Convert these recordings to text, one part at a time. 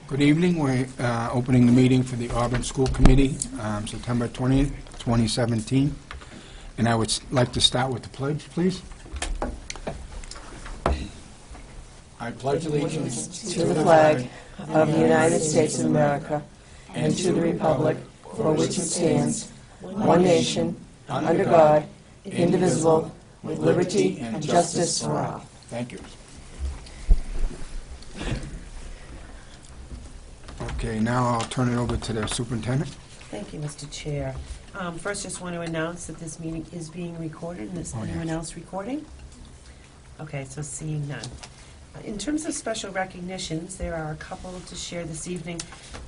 Good evening. We're opening the meeting for the Auburn School Committee, September 20th, 2017. And I would like to start with the pledge, please. I pledge allegiance to the flag of the United States of America and to the republic for which it stands, one nation, under God, indivisible, with liberty and justice for all. Thank you. Okay, now I'll turn it over to the superintendent. Thank you, Mr. Chair. First, just want to announce that this meeting is being recorded, and is anyone else recording? Okay, so seeing none. In terms of special recognitions, there are a couple to share this evening.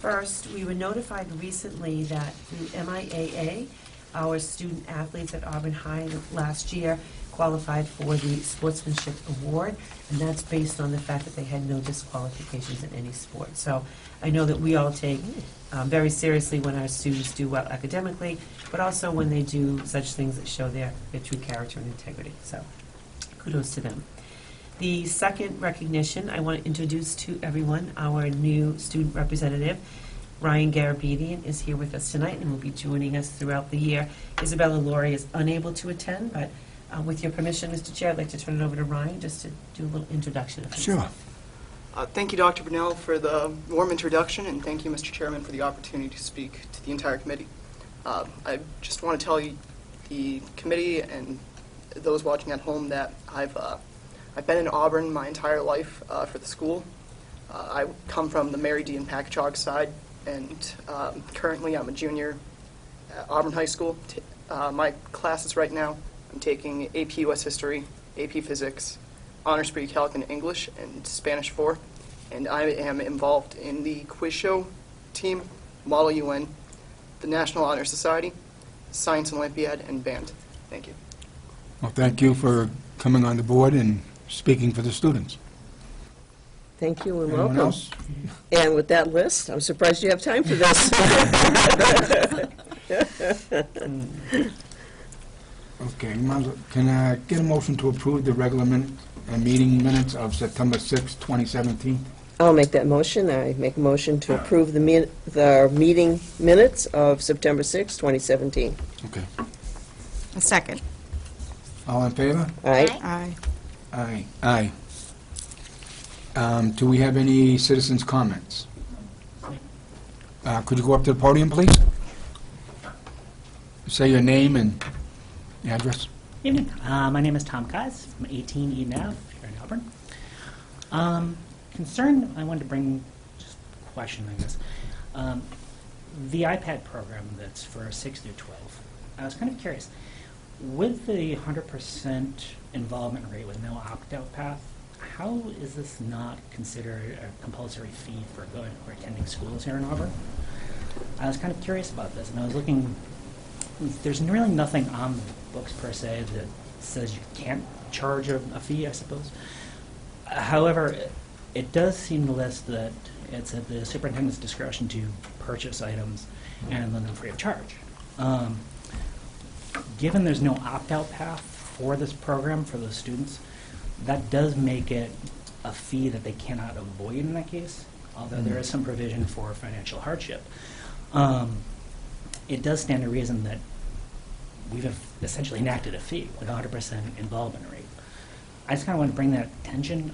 First, we were notified recently that the MIAA, our student athletes at Auburn High last year, qualified for the Sportsmanship Award, and that's based on the fact that they had no disqualifications in any sport. So I know that we all take very seriously when our students do well academically, but also when they do such things that show their true character and integrity. So kudos to them. The second recognition, I want to introduce to everyone our new student representative. Ryan Garabedian is here with us tonight and will be joining us throughout the year. Isabella Laurie is unable to attend, but with your permission, Mr. Chair, I'd like to turn it over to Ryan just to do a little introduction of himself. Sure. Thank you, Dr. Brunell, for the warm introduction, and thank you, Mr. Chairman, for the opportunity to speak to the entire committee. I just want to tell you, the committee and those watching at home, that I've been in Auburn my entire life for the school. I come from the Mary D. and Packagug side, and currently I'm a junior at Auburn High School. My classes right now, I'm taking AP US History, AP Physics, Honors Pre-Calc in English, and Spanish 4. And I am involved in the quiz show team, Model UN, the National Honor Society, Science Olympiad, and band. Thank you. Well, thank you for coming on the board and speaking for the students. Thank you and Anyone welcome. else? And with that list, I'm surprised you have time for this. Okay, can I get a motion to approve the regular meeting minutes of September 6, 2017? I'll make that motion. I make a motion to approve the meeting minutes of September 6, 2017. Okay. A second. All in favor? Aye. Aye. Aye. Do we have any citizens' comments? Could you go up to the podium, please? Say your name and address. Evening. My name is Tom Kais from 18 Eden Ave here in Auburn. Concern I wanted to bring, just a question, I guess. The iPad program that's for 6 through 12, I was kind of curious. With the 100% involvement rate with no opt-out path, how is this not considered a compulsory fee for going or attending schools here in Auburn? I was kind of curious about this, and I was looking. There's really nothing on the books per se that says you can't charge a fee, I suppose. However, it does seem to list that it's at the superintendent's discretion to purchase items and lend them free of charge. Given there's no opt-out path for this program for those students, that does make it a fee that they cannot avoid in that case, although there is some provision for financial hardship. It does stand to reason that we've essentially enacted a fee with 100% involvement rate. I just kind of want to bring that attention,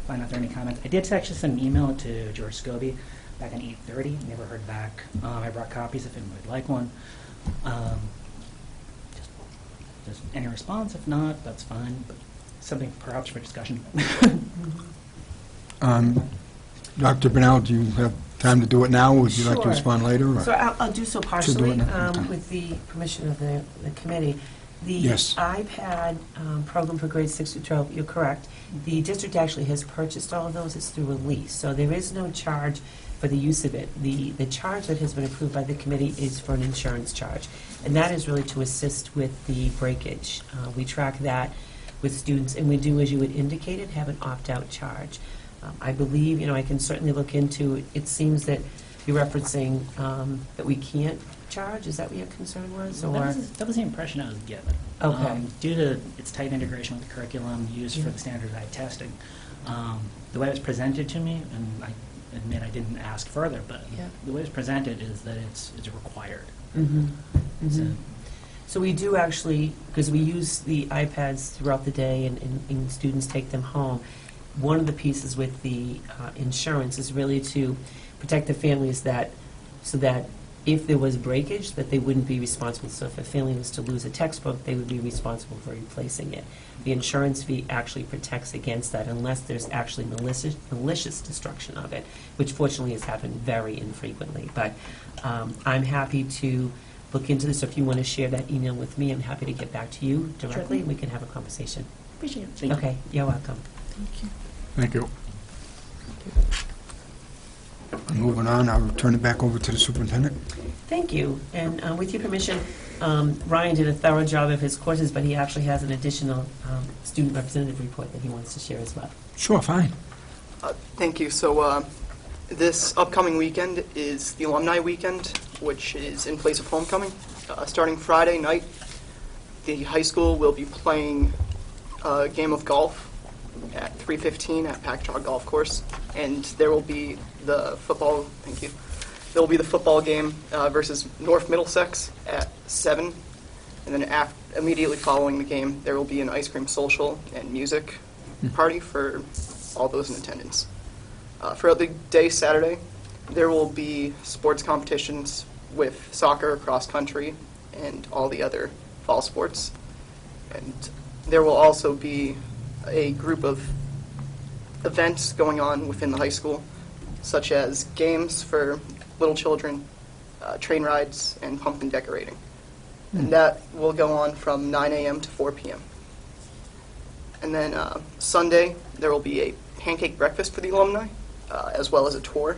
find out if there are any comments. I did actually send an email to George Scobie back at 8:30, never heard back. I brought copies if anyone would like one. Just any response? If not, that's fine, but something perhaps for discussion. Dr. Brunel, do you have time to do it now, or would you like to Sure. respond later? Or? So I'll do so partially it now. Okay. with the permission of the committee. The Yes. iPad program for grades 6 through 12, you're correct. The district actually has purchased all of those. It's through a lease. So there is no charge for the use of it. The charge that has been approved by the committee is for an insurance charge. And that is really to assist with the breakage. We track that with students, and we do, as you had indicated, have an opt-out charge. I believe, I can certainly look into it. It seems that you're referencing that we can't charge. Is that what your concern was? Or That was the impression I was given. Okay. Due to its tight integration with the curriculum used for the standardized testing, the way it was presented to me, and I admit I didn't ask further, but Yeah. the way it's presented is that it's required. So, So we do actually, because we use the iPads throughout the day and students take them home, one of the pieces with the insurance is really to protect the families so that if there was breakage, that they wouldn't be responsible. So if a family was to lose a textbook, they would be responsible for replacing it. The insurance fee actually protects against that unless there's actually malicious destruction of it, which fortunately has happened very infrequently. But I'm happy to look into this. So if you want to share that email with me, I'm happy to get back to you directly, and we can have a conversation. appreciate it. Thank you. Okay, you're welcome. Thank you. Moving on, I'll turn it back over to the superintendent. Thank you. And with your permission, Ryan did a thorough job of his courses, but he actually has an additional student representative report that he wants to share as well. Sure, fine. Thank you. So this upcoming weekend is the Alumni Weekend, which is in place of homecoming. Starting Friday night, the high school will be playing a game of golf at 3:15 at Packagug Golf Course, and there will be the football. Thank you. There will be the football game versus North Middlesex at 7, and then immediately following the game, there will be an ice cream social and music party for all those in attendance. For the day Saturday, there will be sports competitions with soccer, cross country, and all the other fall sports. And there will also be a group of events going on within the high school, such as games for little children, train rides, and pumpkin decorating. And that will go on from 9 a.m. to 4 p.m. And then Sunday, there will be a pancake breakfast for the alumni, as well as a tour.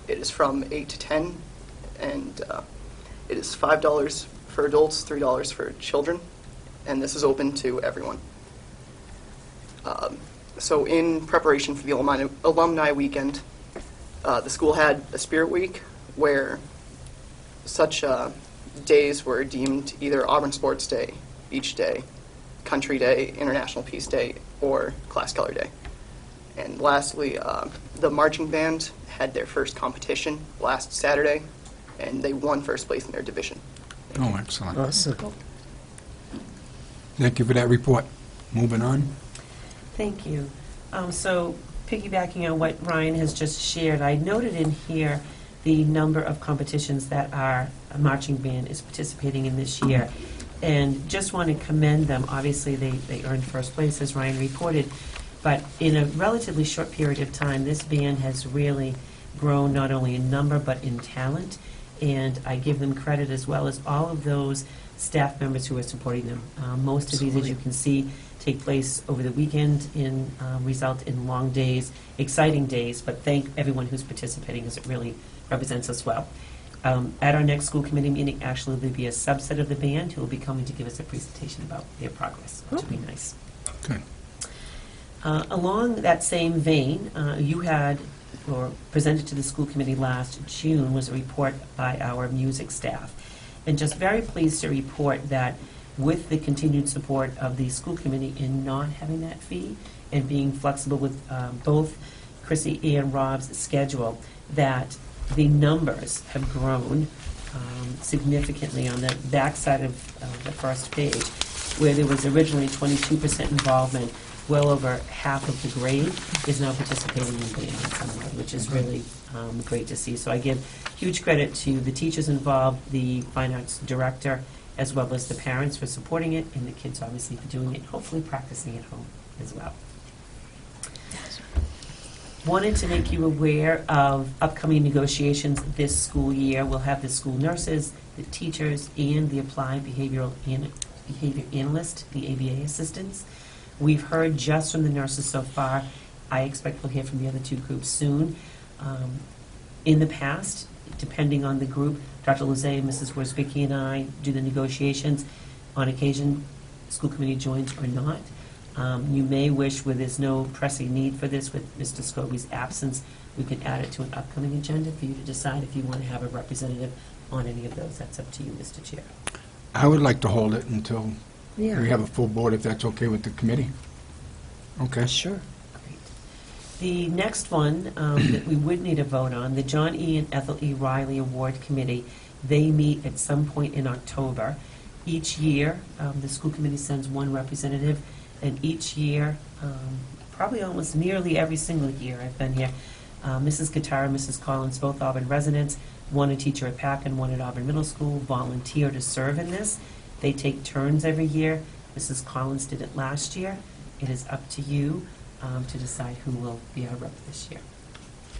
It is from 8 to 10, and it is $5 for adults, $3 for children, and this is open to everyone. So in preparation for the alumni weekend, the school had a Spirit Week where such days were deemed either Auburn Sports Day, Beach Day, Country Day, International Peace Day, or Class Color Day. And lastly, the marching band had their first competition last Saturday, and they won first place in their division. Oh, excellent. Awesome. Thank you for that report. Moving on. Thank you. So piggybacking on what Ryan has just shared, I noted in here the number of competitions that our marching band is participating in this year. And just want to commend them. Obviously, they earned first place, as Ryan reported. But in a relatively short period of time, this band has really grown not only in number but in talent. And I give them credit as well as all of those staff members who are supporting them. Most of these, as you can see, take place over the weekend and result in long days, exciting days, but thank everyone who's participating because it really represents us well. At our next school committee meeting, actually, there'll be a subset of the band who will be coming to give us a presentation about their progress, which will be nice. Good. Along that same vein, you had, or presented to the school committee last June, was a report by our music staff. And just very pleased to report that with the continued support of the school committee in not having that fee and being flexible with both Chrissy and Rob's schedule, that the numbers have grown significantly. On the backside of the first page, where there was originally 22% involvement, well over half of the grade is now participating in band in some way, which is really great to see. So I give huge credit to the teachers involved, the fine arts director, as well as the parents for supporting it, and the kids obviously for doing it, hopefully practicing at home as well. Wanted to make you aware of upcoming negotiations this school year. We'll have the school nurses, the teachers, and the applied behavior analyst, the ABA assistants. We've heard just from the nurses so far. I expect we'll hear from the other two groups soon. In the past, depending on the group, Dr. Lezay and Mrs. Worsbicky and I do the negotiations. On occasion, school committee joins or not. You may wish, where there's no pressing need for this, with Mr. Scobie's absence, we can add it to an upcoming agenda for you to decide if you want to have a representative on any of those. That's up to you, Mr. Chair. I would like to hold it until we Yeah, have a full board, if that's okay with the committee. Okay. sure. Great. The next one that we would need a vote on, the John E. and Ethel E. Riley Award Committee, they meet at some point in October. Each year, the school committee sends one representative, and each year, probably almost nearly every single year I've been here, Mrs. Guitar and Mrs. Collins, both Auburn residents, one a teacher at Pack and one at Auburn Middle School, volunteer to serve in this. They take turns every year. Mrs. Collins did it last year. It is up to you to decide who will be our rep this year.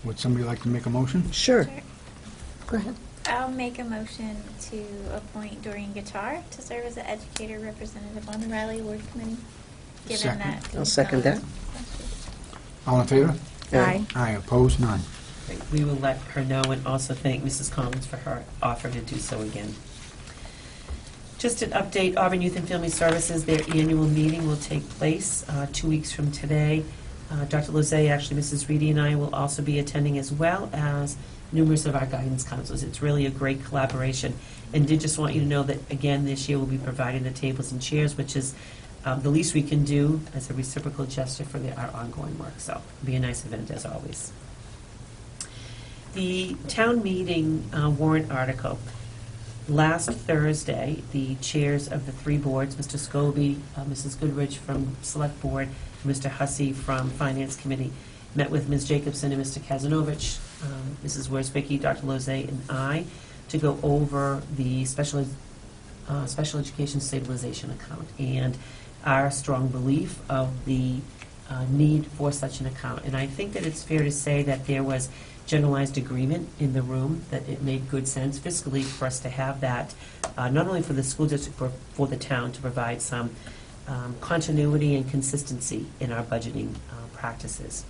Would somebody like to make a motion? Sure. Sure. Go ahead. I'll make a motion to appoint Doreen Guitar to serve as the educator representative on the Riley Award Committee, given Second. that. I'll second that. All in favor? Aye. Aye, opposed, none. Great. We will let her know and also thank Mrs. Collins for her offer to do so again. Just an update, Auburn Youth and Family Services, their annual meeting will take place 2 weeks from today. Dr. Lozay, actually Mrs. Reedy and I will also be attending, as well as numerous of our guidance counselors. It's really a great collaboration. And did just want you to know that, again, this year we'll be providing the tables and chairs, which is the least we can do as a reciprocal gesture for our ongoing work. So it'll be a nice event, as always. The town meeting warrant article. Last Thursday, the chairs of the three boards, Mr. Scobie, Mrs. Goodrich from Select Board, Mr. Hussey from Finance Committee, met with Ms. Jacobson and Mr. Kazanovich, Mrs. Worsbicky, Dr. Lozay, and I to go over the special education stabilization account and our strong belief of the need for such an account. And I think that it's fair to say that there was generalized agreement in the room that it made good sense fiscally for us to have that, not only for the school district, but for the town, to provide some continuity and consistency in our budgeting practices.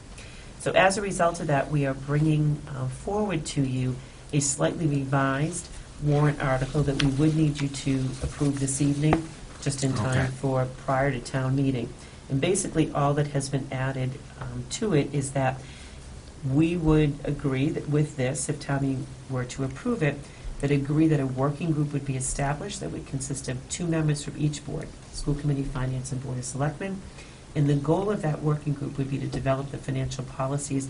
So as a result of that, we are bringing forward to you a slightly revised warrant article that we would need you to approve this evening, just in time Okay. for prior to town meeting. And basically, all that has been added to it is that we would agree that with this, if town meeting were to approve it, that agree that a working group would be established that would consist of 2 members from each board, school committee, finance, and board of selectmen. And the goal of that working group would be to develop the financial policies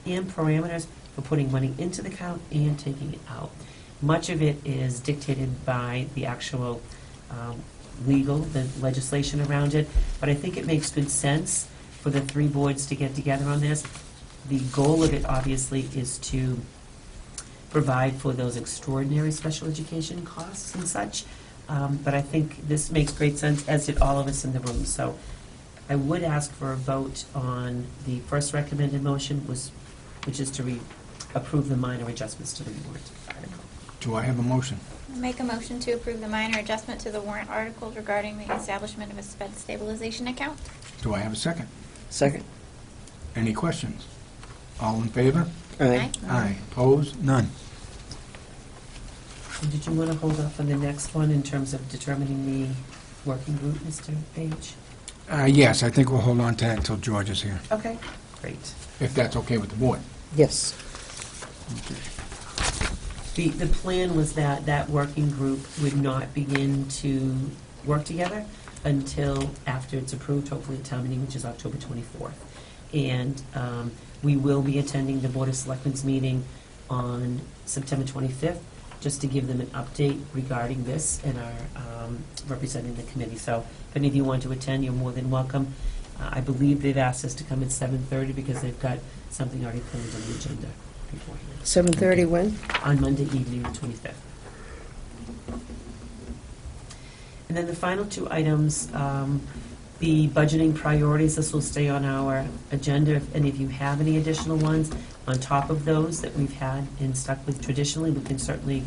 and parameters for putting money into the account and taking it out. Much of it is dictated by the actual the legislation around it, but I think it makes good sense for the 3 boards to get together on this. The goal of it, obviously, is to provide for those extraordinary special education costs and such, but I think this makes great sense, as did all of us in the room. So I would ask for a vote on the first recommended motion, which is to approve the minor adjustments to the warrant article. Do I have a motion? I'll make a motion to approve the minor adjustment to the warrant article regarding the establishment of a sped stabilization account. Do I have a second? Second. Any questions? All in favor? Aye. Aye, opposed, none. And did you want to hold off on the next one in terms of determining the working group, Mr. Page? Yes, I think we'll hold on to that until George is here, Okay, great. if that's okay with the board. Yes. The plan was that that working group would not begin to work together until after it's approved, hopefully at town meeting, which is October 24th. And we will be attending the Board of Selectmen's meeting on September 25th, just to give them an update regarding this and our representing the committee. So if any of you want to attend, you're more than welcome. I believe they've asked us to come at 7:30 because they've got something already planned on the agenda beforehand. 7:30 when? On Monday evening, the 25th. And then the final 2 items, the budgeting priorities. This will stay on our agenda if any of you have any additional ones. On top of those that we've had and stuck with traditionally, we can certainly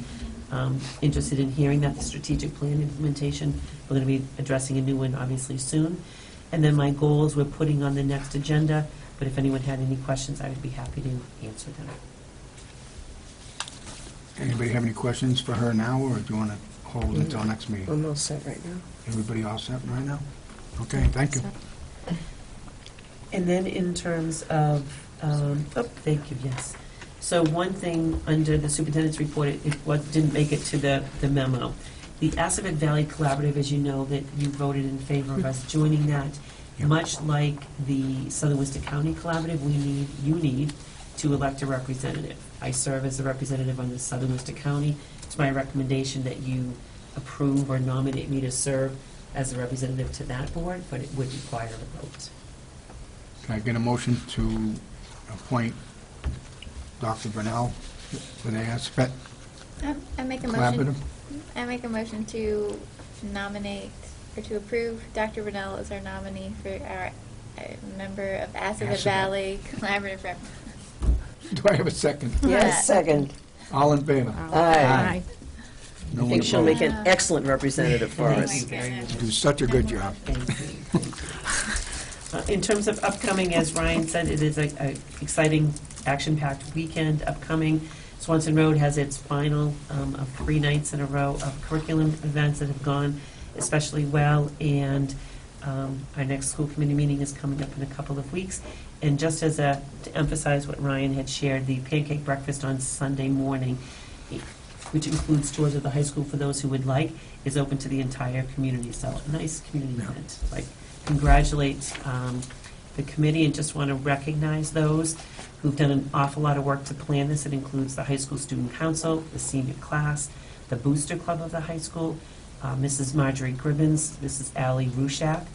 interested in hearing that the strategic plan implementation, we're going to be addressing a new one obviously soon. And then my goals we're putting on the next agenda, but if anyone had any questions, I would be happy to answer them. Anybody have any questions for her now, or do you want to hold until next meeting? I'm all set right now. Everybody all set right now? Okay, thank you. And then in terms of, thank you, yes. So one thing under the superintendent's report, it didn't make it to the memo. The Assabet Valley Collaborative, as you know, that you voted in favor of us joining that, Yep. Much like the Southern Worcester County Collaborative, you need to elect a representative. I serve as a representative on the Southern Worcester County. It's my recommendation that you approve or nominate me to serve as a representative to that board, but it would require a vote. Can I get a motion to appoint Dr. Brunel for the ASPET I make a motion. Collaborative? I make a motion to nominate or to approve Dr. Brunel as our nominee for our member of Assabet Assabet. Valley Collaborative Rep. Do I have a second? Yes, second. All in favor? Aye. No I one think she'll make opposed? an excellent representative for Thank us. you very much. Do such a good job. In terms of upcoming, as Ryan said, it is a exciting, action-packed weekend upcoming. Swanson Road has its final of 3 nights in a row of curriculum events that have gone especially well, and our next school committee meeting is coming up in a couple of weeks. And just as to emphasize what Ryan had shared, the pancake breakfast on Sunday morning, which includes tours of the high school for those who would like, is open to the entire community. So a nice community event. Like, congratulate the committee, and just want to recognize those who've done an awful lot of work to plan this. It includes the high school student council, the senior class, the booster club of the high school, Mrs. Marjorie Gribbins, Mrs. Allie Rushak,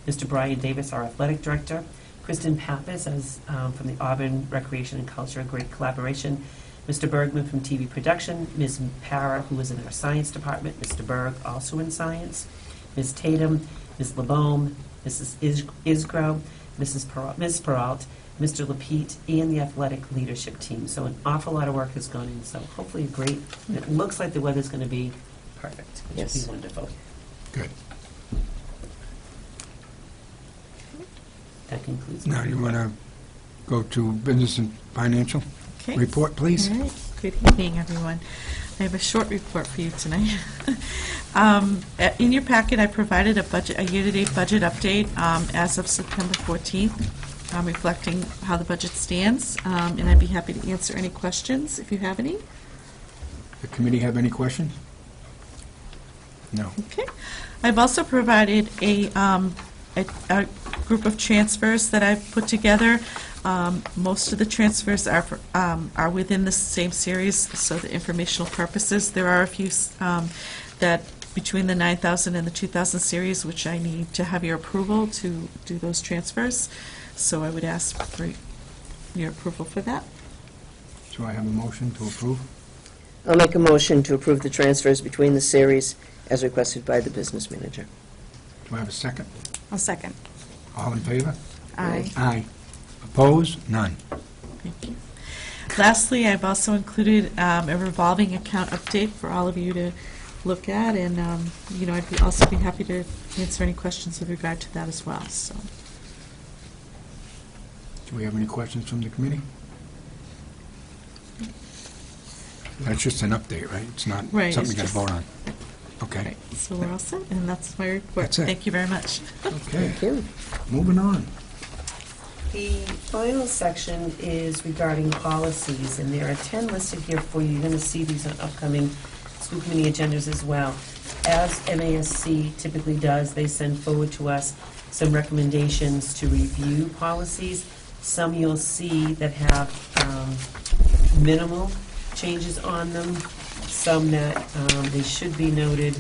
Mr. Brian Davis, our athletic director, Kristen Pappas as from the Auburn Recreation and Culture, a great collaboration, Mr. Bergman from TV Production, Ms. Para, who is in our science department, Mr. Berg, also in science, Ms. Tatum, Ms. LeBaume, Mrs. Isgro, Ms. Peralt, Mr. Lapete, and the athletic leadership team. So an awful lot of work has gone in, so hopefully it looks like the weather's going to be perfect, which Yes. will be wonderful. Good. That concludes. Now, you want to go to business and financial Okay. report, please? All right. Good evening, everyone. I have a short report for you tonight. In your packet, I provided a year-to-date budget update as of September 14th, reflecting how the budget stands, and I'd be happy to answer any questions if you have any. The committee have any questions? No. Okay. I've also provided a group of transfers that I've put together. Most of the transfers are within the same series, so the informational purposes. There are a few that between the 9,000 and the 2,000 series, which I need to have your approval to do those transfers. So I would ask for your approval for that. So I have a motion to approve. I'll make a motion to approve the transfers between the series as requested by the business manager. Do I have a second? I'll second. All in favor? Aye. Aye. Opposed? None. Thank you. Lastly, I've also included a revolving account update for all of you to look at, and I'd also be happy to answer any questions with regard to that as well. So, Do we have any questions from the committee? That's just an update, right? It's not Right, something we it's got to just- vote on. Okay. so we're all set, and that's my report. That's it. Thank you very much. Okay. Thank you. Moving on. The final section is regarding policies, and there are 10 listed here for you. You're going to see these on upcoming school committee agendas as well. As MASC typically does, they send forward to us some recommendations to review policies. Some you'll see that have minimal changes on them, some that they should be noted.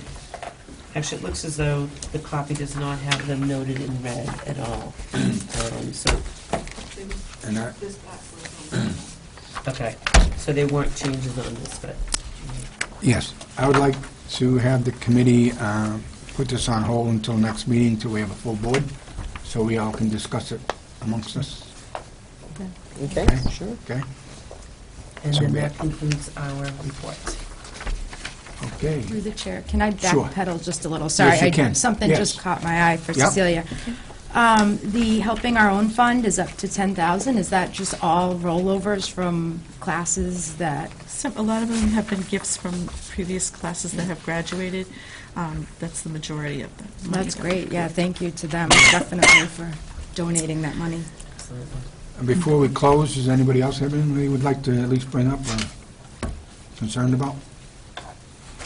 Actually, it looks as though the copy does not have them noted in red at all. And that, Okay, so there weren't changes on this, but yes, I would like to have the committee put this on hold until next meeting, until we have a full board, so we all can discuss it amongst us. Okay, Okay. sure. Okay? and So then we- that concludes our report. Okay. Through the chair, can I Sure. backpedal just a little? Sorry, Yes, you can. something Yes. just caught my eye for Yep. Cecilia. The Helping Our Own Fund is up to 10,000. Is that just all rollovers from classes that, A lot of them have been gifts from previous classes that have graduated. That's the majority of them. that's great, yeah, thank you to them, definitely, for donating that money. Absolutely. And before we close, does anybody else have anything they would like to at least bring up or concerned about?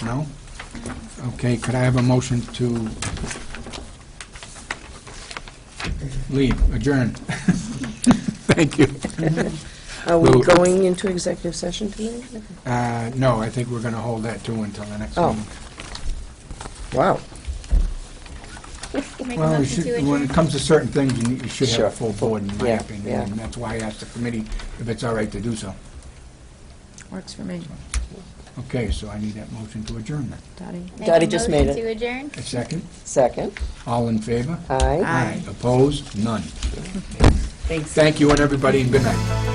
No? Okay, could I have a motion to leave, adjourn. Thank you. Are we Well, going into executive session tonight? No, I think we're going to hold that too until the next Oh. meeting. Wow. Make a Well, you motion should, to when it adjourn. comes to certain things, you should have Sure. a full board, in my Yeah, opinion. yeah. And that's why I asked the committee if it's all right to do so. Works for me. Okay, so I need that motion to adjourn then. Dottie? Make Dottie a just made motion it. to adjourn. A second? Second. All in favor? Aye. Aye. Opposed? None. Thanks. Thank you and everybody, and good night.